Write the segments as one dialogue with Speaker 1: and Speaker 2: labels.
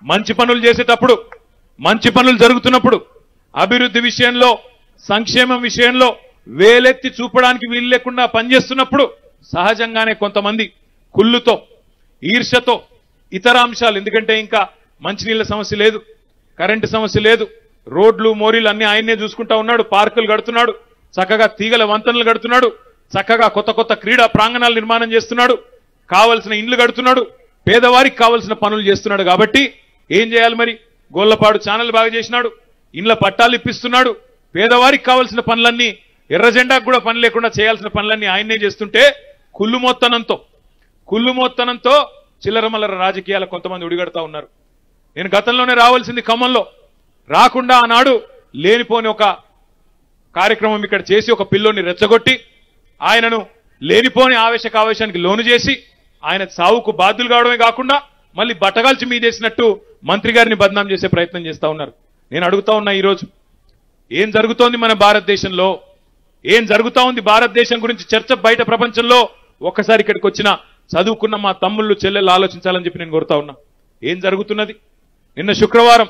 Speaker 1: మంచి పనులు చేసేటప్పుడు, మంచి పనులు జరుగుతున్నప్పుడు, అభివృద్ధి విషయంలో, సంక్షేమం విషయంలో వేలెత్తి చూపడానికి వీలు లేకుండా పనిచేస్తున్నప్పుడు సహజంగానే కొంతమంది కుళ్ళుతో, ఈర్ష్యతో, ఇతర అంశాలు, ఎందుకంటే ఇంకా మంచినీళ్ల సమస్య లేదు, కరెంటు సమస్య లేదు, రోడ్లు మోరీలు అన్ని ఆయన్నే చూసుకుంటా ఉన్నాడు, పార్కులు కడుతున్నాడు, చక్కగా తీగల వంతెనలు కడుతున్నాడు, చక్కగా కొత్త కొత్త క్రీడా ప్రాంగణాలు నిర్మాణం చేస్తున్నాడు, కావలసిన ఇండ్లు కడుతున్నాడు, పేదవారికి కావలసిన పనులు చేస్తున్నాడు. కాబట్టి ఏం చేయాలి మరి? గోళ్లపాడు ఛానల్ బాగా చేసినాడు, ఇండ్ల పట్టాలు ఇప్పిస్తున్నాడు, పేదవారికి కావలసిన పనులన్నీ, ఎర్ర జెండాకు కూడా పని లేకుండా చేయాల్సిన పనులన్నీ ఆయన్నే చేస్తుంటే కుళ్ళుమోత్తనంతో చిల్లరమల్లర రాజకీయాల కొంతమంది ఉడిగడతా ఉన్నారు. నేను గతంలోనే రావాల్సింది ఖమ్మంలో, రాకుండా ఆనాడు లేనిపోని ఒక కార్యక్రమం ఇక్కడ చేసి ఒక పిల్లోని రెచ్చగొట్టి ఆయనను లేనిపోని ఆవేశానికి లోను చేసి ఆయన సావుకు బాధ్యులు కావడమే కాకుండా మళ్ళీ బట్టగాల్చి మీదేసినట్టు మంత్రి గారిని బదనాం చేసే ప్రయత్నం చేస్తా ఉన్నారు. నేను అడుగుతా ఉన్నా, ఈరోజు ఏం జరుగుతోంది మన భారతదేశంలో? ఏం జరుగుతా ఉంది భారతదేశం గురించి చర్చ బయట ప్రపంచంలో? ఒక్కసారి ఇక్కడికి వచ్చిన చదువుకున్న మా తమ్ముళ్ళు చెల్లెళ్ళు ఆలోచించాలని చెప్పి నేను కోరుతా ఉన్నా. ఏం జరుగుతున్నది? నిన్న శుక్రవారం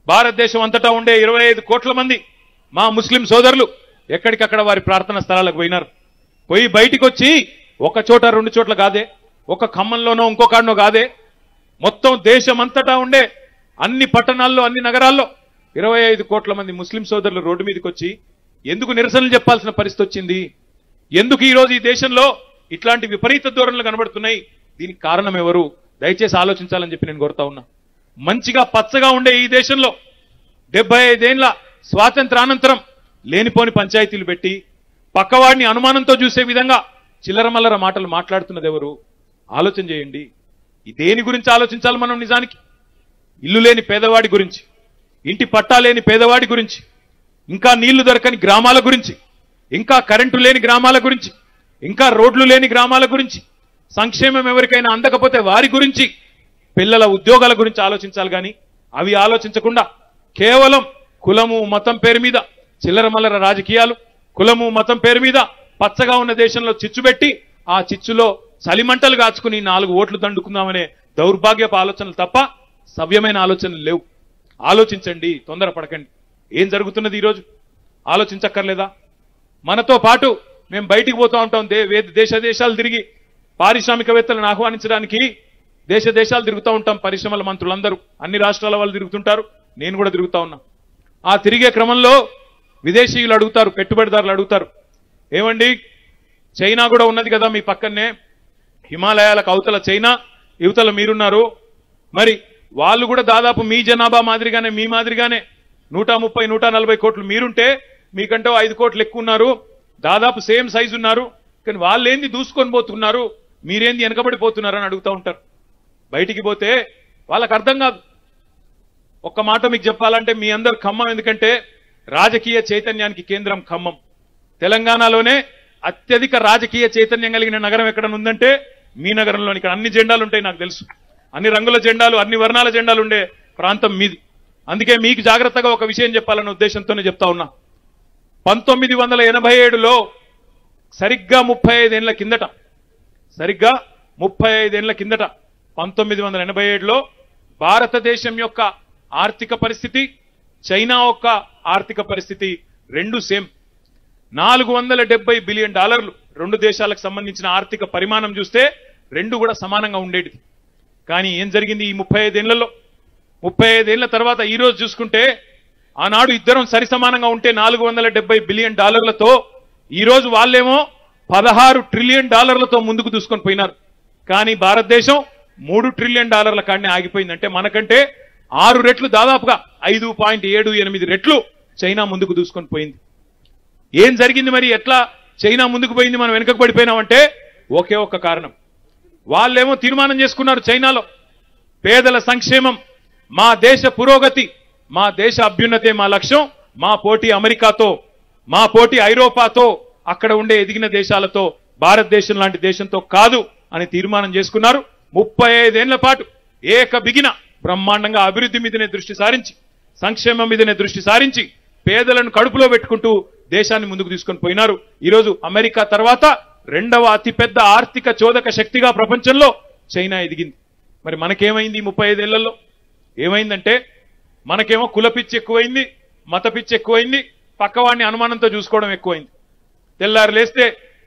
Speaker 1: భారతదేశం అంతటా ఉండే 25 కోట్ల మంది మా ముస్లిం సోదరులు ఎక్కడికక్కడ వారి ప్రార్థనా స్థలాలకు పోయినారు. పోయి బయటికి వచ్చి ఒక చోట 2 చోట్ల కాదే, ఒక ఖమ్మంలోనో ఇంకొకనో కాదే, మొత్తం దేశం అంతటా ఉండే అన్ని పట్టణాల్లో, అన్ని నగరాల్లో 25 కోట్ల మంది ముస్లిం సోదరులు రోడ్డు మీదకి వచ్చి ఎందుకు నిరసనలు చెప్పాల్సిన పరిస్థితి వచ్చింది? ఎందుకు ఈరోజు ఈ దేశంలో ఇట్లాంటి విపరీత ధోరణులు కనబడుతున్నాయి? దీనికి కారణం ఎవరు? దయచేసి ఆలోచించాలని చెప్పి నేను కోరుతా ఉన్నా. మంచిగా పచ్చగా ఉండే ఈ దేశంలో 75 ఏళ్ల స్వాతంత్రానంతరం లేనిపోని పంచాయతీలు పెట్టి పక్కవాడిని అనుమానంతో చూసే విధంగా చిల్లరమల్లర మాటలు మాట్లాడుతున్నది ఎవరు? ఆలోచన చేయండి. దేని గురించి ఆలోచించాలి మనం? నిజానికి ఇల్లు లేని పేదవాడి గురించి, ఇంటి పట్టా లేని పేదవాడి గురించి, ఇంకా నీళ్లు దొరకని గ్రామాల గురించి, ఇంకా కరెంటు లేని గ్రామాల గురించి, ఇంకా రోడ్లు లేని గ్రామాల గురించి, సంక్షేమం ఎవరికైనా అందకపోతే వారి గురించి, పిల్లల ఉద్యోగాల గురించి ఆలోచించాలి. కానీ అవి ఆలోచించకుండా కేవలం కులము మతం పేరు మీద చిల్లరమల్లర రాజకీయాలు, కులము మతం పేరు మీద పచ్చగా ఉన్న దేశంలో చిచ్చుబెట్టి ఆ చిచ్చులో చలిమంటలు కాచుకుని 4 ఓట్లు దండుకుందామనే దౌర్భాగ్యపు ఆలోచనలు తప్ప సవ్యమైన ఆలోచనలు లేవు. ఆలోచించండి, తొందరపడకండి. ఏం జరుగుతున్నది ఈరోజు? ఆలోచించక్కర్లేదా? మనతో పాటు మేము బయటికి పోతూ ఉంటాం, దేశాలు తిరిగి పారిశ్రామికవేత్తలను ఆహ్వానించడానికి దేశాలు తిరుగుతూ ఉంటాం. పరిశ్రమల మంత్రులందరూ అన్ని రాష్ట్రాల వాళ్ళు తిరుగుతుంటారు, నేను కూడా తిరుగుతా ఉన్నా. ఆ తిరిగే క్రమంలో విదేశీయులు అడుగుతారు, పెట్టుబడిదారులు అడుగుతారు, ఏమండి చైనా కూడా ఉన్నది కదా మీ పక్కనే, హిమాలయాలకు అవతల చైనా, యువతల మీరున్నారు, మరి వాళ్ళు కూడా దాదాపు మీ జనాభా మాదిరిగానే, మీ మాదిరిగానే 130-140 కోట్లు మీరుంటే మీకంటే 5 కోట్లు ఎక్కువ ఉన్నారు, దాదాపు సేమ్ సైజు ఉన్నారు, కానీ వాళ్ళు ఏంది దూసుకొని పోతున్నారు, మీరేంది వెనకబడిపోతున్నారు అని అడుగుతూ ఉంటారు. బయటికి పోతే వాళ్ళకు అర్థం కాదు. ఒక్క మాట మీకు చెప్పాలంటే, మీ అందరు ఖమ్మం, ఎందుకంటే రాజకీయ చైతన్యానికి కేంద్రం ఖమ్మం. తెలంగాణలోనే అత్యధిక రాజకీయ చైతన్యం కలిగిన నగరం ఎక్కడైనా ఉందంటే మీ నగరంలోని. ఇక్కడ అన్ని జెండాలు ఉంటాయి, నాకు తెలుసు, అన్ని రంగుల జెండాలు, అన్ని వర్ణాల జెండాలు ఉండే ప్రాంతం మీది. అందుకే మీకు జాగ్రత్తగా ఒక విషయం చెప్పాలన్న ఉద్దేశంతోనే చెప్తా ఉన్నా. 1987లో సరిగ్గా 35 ఏళ్ల కిందట 1987లో భారతదేశం యొక్క ఆర్థిక పరిస్థితి, చైనా యొక్క ఆర్థిక పరిస్థితి రెండు సేమ్. $470 బిలియన్ రెండు దేశాలకు సంబంధించిన ఆర్థిక పరిమాణం చూస్తే రెండు కూడా సమానంగా ఉండేది. కానీ ఏం జరిగింది ఈ 35 ఏళ్లలో? 35 ఏళ్ల తర్వాత ఈ రోజు చూసుకుంటే, ఆనాడు ఇద్దరం సరి సమానంగా ఉంటే $470 బిలియన్ ఈ రోజు వాళ్ళేమో $16 ట్రిలియన్ ముందుకు దూసుకొని పోయినారు. కానీ భారతదేశం $3 ట్రిలియన్ కాడనే ఆగిపోయింది. అంటే మనకంటే 6 రెట్లు, దాదాపుగా 5.78 రెట్లు చైనా ముందుకు దూసుకొని పోయింది. ఏం జరిగింది మరి? ఎట్లా చైనా ముందుకు పోయింది, మనం వెనుకకు పడిపోయినామంటే ఒకే ఒక్క కారణం. వాళ్ళేమో తీర్మానం చేసుకున్నారు చైనాలో, పేదల సంక్షేమం, మా దేశ పురోగతి, మా దేశ అభ్యున్నతే మా లక్ష్యం, మా పోటీ అమెరికాతో, మా పోటీ ఐరోపాతో, అక్కడ ఉండే ఎదిగిన దేశాలతో, భారతదేశం లాంటి దేశంతో కాదు అని తీర్మానం చేసుకున్నారు. 35 ఏళ్ల పాటు బిగిన బ్రహ్మాండంగా అభివృద్ధి మీదనే దృష్టి సారించి, సంక్షేమం మీదనే దృష్టి సారించి, పేదలను కడుపులో పెట్టుకుంటూ దేశాన్ని ముందుకు తీసుకొని పోయినారు. ఈరోజు అమెరికా తర్వాత 2వ అతిపెద్ద ఆర్థిక చోదక శక్తిగా ప్రపంచంలో చైనా ఎదిగింది. మరి మనకేమైంది 35 ఏళ్లలో? ఏమైందంటే మనకేమో కుల పిచ్చి ఎక్కువైంది, మత పిచ్చి ఎక్కువైంది, పక్కవాడిని అనుమానంతో చూసుకోవడం ఎక్కువైంది. తెల్లారు లేస్తే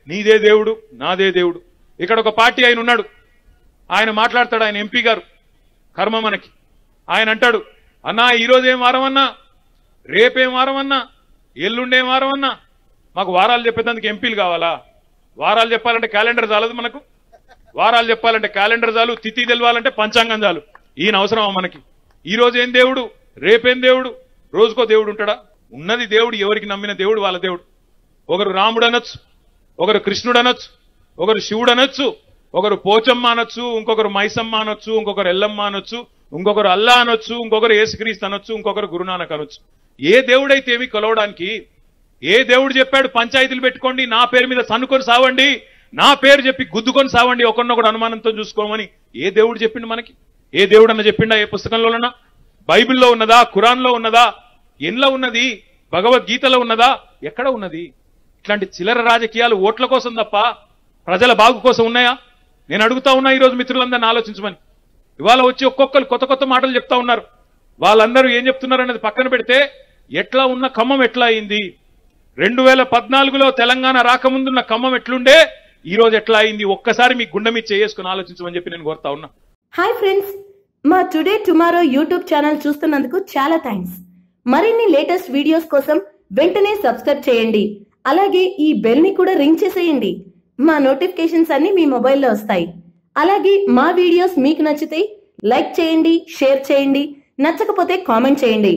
Speaker 1: నీదే దేవుడు నాదే దేవుడు. ఇక్కడ ఒక పార్టీ ఆయన ఉన్నాడు, ఆయన మాట్లాడతాడు, ఆయన ఎంపీ గారు, కర్మ మనకి. ఆయన అంటాడు, అన్నా ఈరోజు ఏం వారం అన్నా, రేపేం వారం అన్నా, ఎల్లుండేం వారం అన్నా, మాకు వారాలు చెప్పేందుకు ఎంపీలు కావాలా? వారాలు చెప్పాలంటే క్యాలెండర్ చాలదు మనకు, వారాలు చెప్పాలంటే క్యాలెండర్ చాలు, తిథి తెలవాలంటే పంచాంగం చాలు. ఈయన అవసరమా మనకి? ఈ రోజు ఏం దేవుడు, రేపేం దేవుడు? రోజుకో దేవుడు ఉంటాడా? ఉన్నది దేవుడు, ఎవరికి నమ్మిన దేవుడు వాళ్ళ దేవుడు. ఒకరు రాముడు అనొచ్చు, ఒకరు కృష్ణుడు అనొచ్చు, ఒకరు శివుడు అనొచ్చు, ఒకరు పోచమ్మ అనొచ్చు, ఇంకొకరు మైసమ్మ అనొచ్చు, ఇంకొకరు ఎల్లమ్మ అనొచ్చు, ఇంకొకరు అల్లా అనొచ్చు, ఇంకొకరు యేసుక్రీస్తు అనొచ్చు, ఇంకొకరు గురునానక్ అనొచ్చు. ఏ దేవుడైతే ఏమి కొలవడానికి? ఏ దేవుడు చెప్పాడు పంచాయతీలు పెట్టుకోండి, నా పేరు మీద సన్నుకొని సావండి, నా పేరు చెప్పి గుద్దుకొని సావండి, ఒకరినొకడు అనుమానంతో చూసుకోమని ఏ దేవుడు చెప్పిండు మనకి? ఏ దేవుడు అన్న చెప్పిండా? ఏ పుస్తకంలోనన్నా? బైబిల్లో ఉన్నదా? ఖురాన్లో ఉన్నదా? ఎన్లో ఉన్నది? భగవద్గీతలో ఉన్నదా? ఎక్కడ ఉన్నది? ఇట్లాంటి చిల్లర రాజకీయాలు ఓట్ల కోసం తప్ప ప్రజల బాగు కోసం ఉన్నాయా? నేను అడుగుతా ఉన్నా ఈరోజు మిత్రులందరినీ ఆలోచించమని. ఇవాళ వచ్చి ఒక్కొక్కరు కొత్త కొత్త మాటలు చెప్తా ఉన్నారు. వాళ్ళందరూ ఏం చెప్తున్నారు అనేది పక్కన పెడితే, ఎట్లా ఉన్న ఖమ్మం ఎట్లా అయింది, 2014లో తెలంగాణ రాకముందున్న ఖమ్మం ఎట్లుండే, ఈ రోజు ఎట్లా అయింది, ఒక్కసారి మీ గుండె మీద చేసుకుని ఆలోచించమని చెప్పి నేను కోరుతా ఉన్నా.
Speaker 2: హాయ్ ఫ్రెండ్స్, మా టుడే టుమారో యూట్యూబ్ ఛానల్ చూస్తున్నందుకు చాలా థ్యాంక్స్. మరిన్ని లేటెస్ట్ వీడియోస్ కోసం వెంటనే సబ్స్క్రైబ్ చేయండి. అలాగే ఈ బెల్ ని కూడా రింగ్ చేసేయండి. మా నోటిఫికేషన్స్ అన్ని మీ మొబైల్లో వస్తాయి. అలాగే మా వీడియోస్ మీకు నచ్చితే లైక్ చేయండి, షేర్ చేయండి, నచ్చకపోతే కామెంట్ చేయండి.